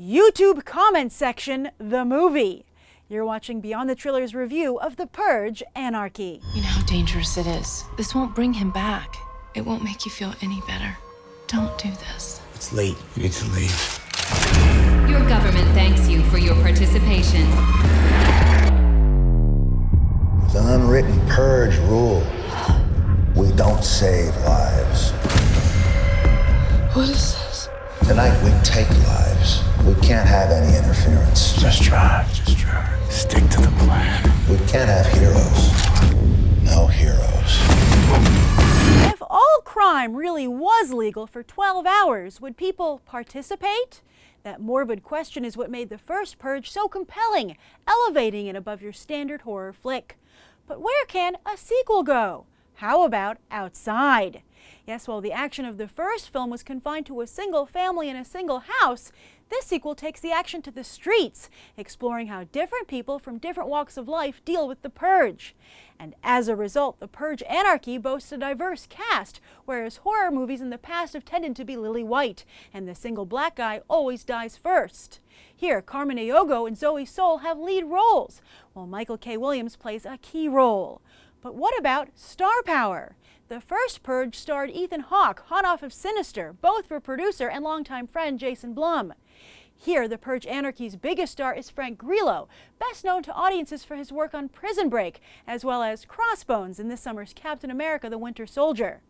YouTube comment section, the movie. You're watching Beyond the Triller's review of The Purge Anarchy. You know how dangerous it is. This won't bring him back. It won't make you feel any better. Don't do this. It's late. You need to leave. Your government thanks you for your participation. There's an unwritten purge rule. We don't save lives. What is this? Tonight we take lives. We can't have any interference. Just drive. Stick to the plan. We can't have heroes. No heroes. If all crime really was legal for 12 hours, would people participate? That morbid question is what made the first Purge so compelling, elevating it above your standard horror flick. But where can a sequel go? How about outside? Yes, while the action of the first film was confined to a single family in a single house, this sequel takes the action to the streets, exploring how different people from different walks of life deal with the purge. And as a result, The Purge Anarchy boasts a diverse cast, whereas horror movies in the past have tended to be lily white, and the single black guy always dies first. Here, Carmen Ejogo and Zoe Soul have lead roles, while Michael K. Williams plays a key role. But what about star power? The first Purge starred Ethan Hawke, hot off of Sinister, both for producer and longtime friend Jason Blum. Here, The Purge Anarchy's biggest star is Frank Grillo, best known to audiences for his work on Prison Break, as well as Crossbones in this summer's Captain America: The Winter Soldier.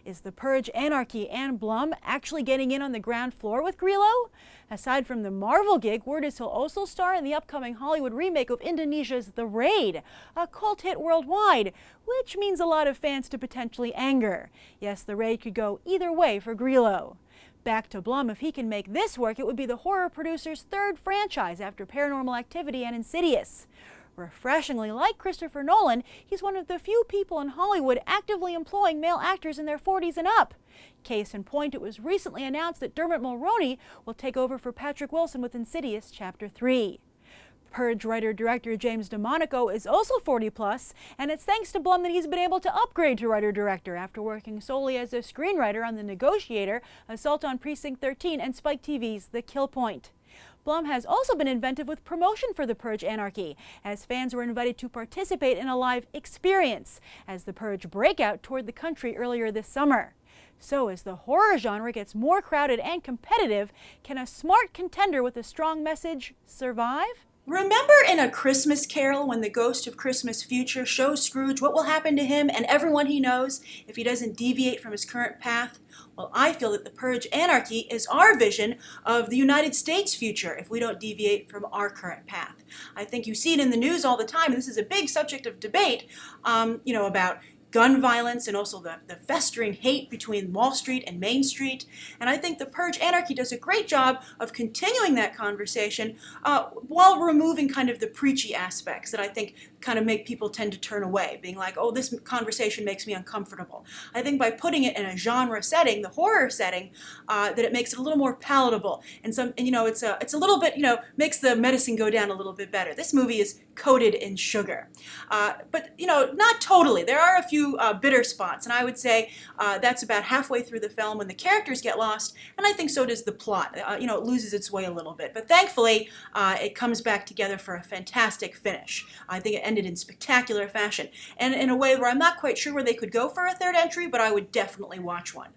Is The Purge Anarchy and Blum actually getting in on the ground floor with Grillo? Aside from the Marvel gig, word is he'll also star in the upcoming Hollywood remake of Indonesia's The Raid, a cult hit worldwide, which means a lot of fans to potentially anger. Yes, The Raid could go either way for Grillo. Back to Blum, if he can make this work, it would be the horror producer's third franchise after Paranormal Activity and Insidious. Refreshingly like Christopher Nolan, he's one of the few people in Hollywood actively employing male actors in their 40s and up. Case in point, it was recently announced that Dermot Mulroney will take over for Patrick Wilson with Insidious Chapter 3. Purge writer-director James DeMonaco is also 40 plus, and it's thanks to Blum that he's been able to upgrade to writer-director after working solely as a screenwriter on The Negotiator, Assault on Precinct 13, and Spike TV's The Kill Point. Blum has also been inventive with promotion for The Purge Anarchy, as fans were invited to participate in a live experience as The Purge breakout toured the country earlier this summer. So as the horror genre gets more crowded and competitive, can a smart contender with a strong message survive? Remember in A Christmas Carol when the ghost of Christmas future shows Scrooge what will happen to him and everyone he knows if he doesn't deviate from his current path? Well, I feel that The Purge Anarchy is our vision of the United States future if we don't deviate from our current path. I think you see it in the news all the time, and this is a big subject of debate, about gun violence and also the festering hate between Wall Street and Main Street. And I think The Purge Anarchy does a great job of continuing that conversation while removing kind of the preachy aspects that I think kind of make people tend to turn away, being like, oh, this conversation makes me uncomfortable. I think by putting it in a genre setting, the horror setting, that it makes it a little more palatable. And it's a little bit, makes the medicine go down a little bit better. This movie is coated in sugar. But not totally. There are a few bitter spots, and I would say that's about halfway through the film when the characters get lost, and I think so does the plot. It loses its way a little bit, but thankfully it comes back together for a fantastic finish. I think it ended in spectacular fashion, and in a way where I'm not quite sure where they could go for a third entry, but I would definitely watch one.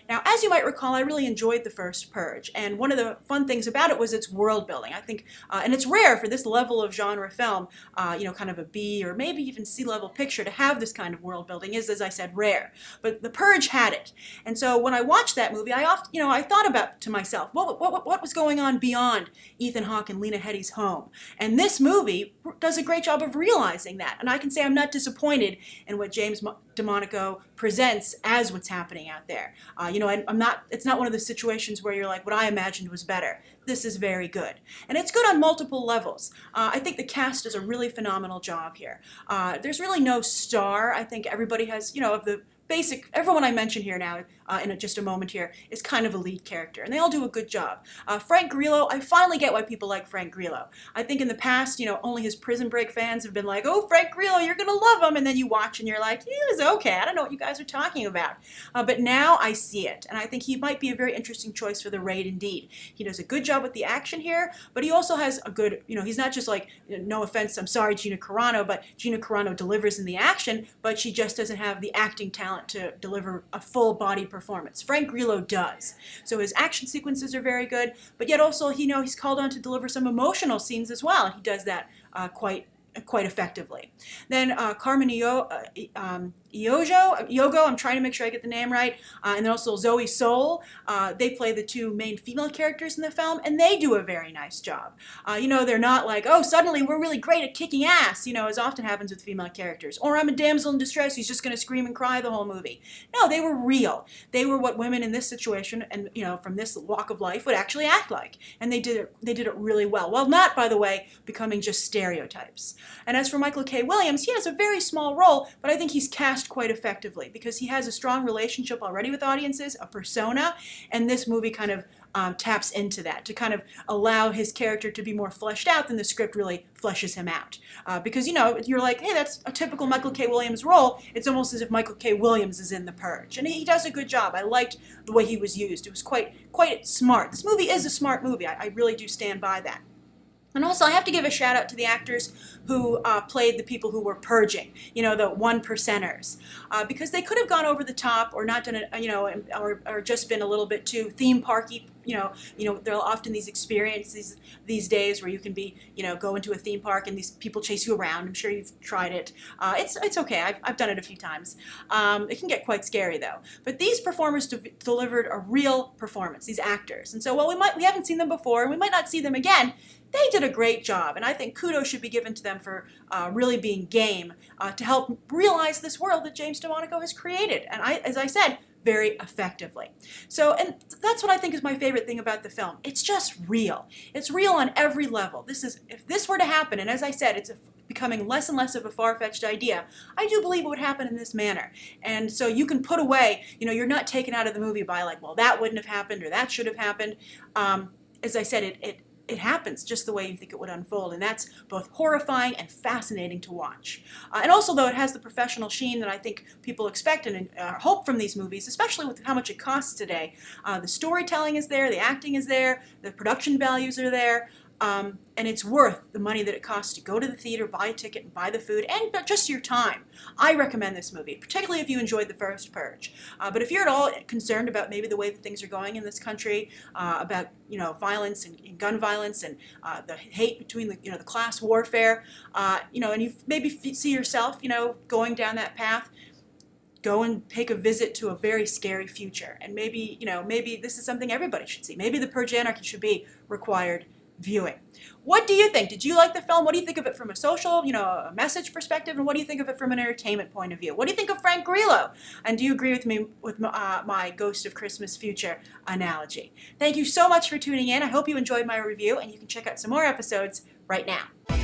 Now, as you might recall, I really enjoyed the first Purge, and one of the fun things about it was its world building. I think, and it's rare for this level of genre film, kind of a B or maybe even C-level picture to have this kind of world building is, as I said, rare. But The Purge had it. And so when I watched that movie, I thought about to myself, what was going on beyond Ethan Hawke and Lena Headey's home? And this movie does a great job of realizing that. And I can say I'm not disappointed in what James DeMonaco presents as what's happening out there. It's not one of the situations where you're like, what I imagined was better. This is very good. And it's good on multiple levels. I think the cast does a really phenomenal job here. There's really no star. I think everybody has, of the everyone I mentioned here now, in just a moment here, is kind of a lead character, and they all do a good job. Frank Grillo, I finally get why people like Frank Grillo. I think in the past, only his Prison Break fans have been like, oh, Frank Grillo, you're gonna love him, and then you watch and you're like, he was okay, I don't know what you guys are talking about. But now I see it, and I think he might be a very interesting choice for the raid indeed. He does a good job with the action here, but he also has a good, he's not just like, no offense, I'm sorry, Gina Carano, but Gina Carano delivers in the action, but she just doesn't have the acting talent to deliver a full body performance. Frank Grillo does. So his action sequences are very good, but yet also he's called on to deliver some emotional scenes as well, and he does that quite effectively. Then Carmen Ejogo, I'm trying to make sure I get the name right, and then also Zoe Soul, they play the two main female characters in the film, and they do a very nice job. They're not like, oh, suddenly we're really great at kicking ass, as often happens with female characters, or I'm a damsel in distress who's just going to scream and cry the whole movie. No, they were real. They were what women in this situation and, from this walk of life would actually act like, and they did it really well. Well, not, by the way, becoming just stereotypes. And as for Michael K. Williams, he has a very small role, but I think he's cast quite effectively because he has a strong relationship already with audiences, a persona, and this movie kind of taps into that to kind of allow his character to be more fleshed out than the script really fleshes him out. Because, you're like, hey, that's a typical Michael K. Williams role. It's almost as if Michael K. Williams is in The Purge. And he does a good job. I liked the way he was used. It was quite smart. This movie is a smart movie. I really do stand by that. And also, I have to give a shout out to the actors who played the people who were purging, the one percenters, because they could have gone over the top or not done it, or just been a little bit too theme parky. There are often these experiences these days where you can be, go into a theme park and these people chase you around. I'm sure you've tried it. It's okay. I've done it a few times. It can get quite scary though. But these performers delivered a real performance. These actors, and so while we haven't seen them before, and we might not see them again. They did a great job, and I think kudos should be given to them for really being game to help realize this world that James DeMonaco has created, and as I said, very effectively. So, and that's what I think is my favorite thing about the film. It's just real. It's real on every level. If this were to happen, and as I said, it's becoming less and less of a far-fetched idea, I do believe it would happen in this manner. And so you can put away, you're not taken out of the movie by like, well, that wouldn't have happened or that should have happened. As I said, it happens just the way you think it would unfold, and that's both horrifying and fascinating to watch. And also, though, it has the professional sheen that I think people expect and hope from these movies, especially with how much it costs today. The storytelling is there, the acting is there, the production values are there, and it's worth the money that it costs to go to the theater, buy a ticket, and buy the food, and just your time. I recommend this movie, particularly if you enjoyed the first Purge. But if you're at all concerned about maybe the way that things are going in this country, about violence and gun violence and the hate between the class warfare, and you maybe see yourself going down that path, go and take a visit to a very scary future, and maybe this is something everybody should see. Maybe the Purge Anarchy should be required viewing. What do you think? Did you like the film? What do you think of it from a social, a message perspective? And what do you think of it from an entertainment point of view? What do you think of Frank Grillo? And do you agree with me with my Ghost of Christmas Future analogy? Thank you so much for tuning in. I hope you enjoyed my review, and you can check out some more episodes right now.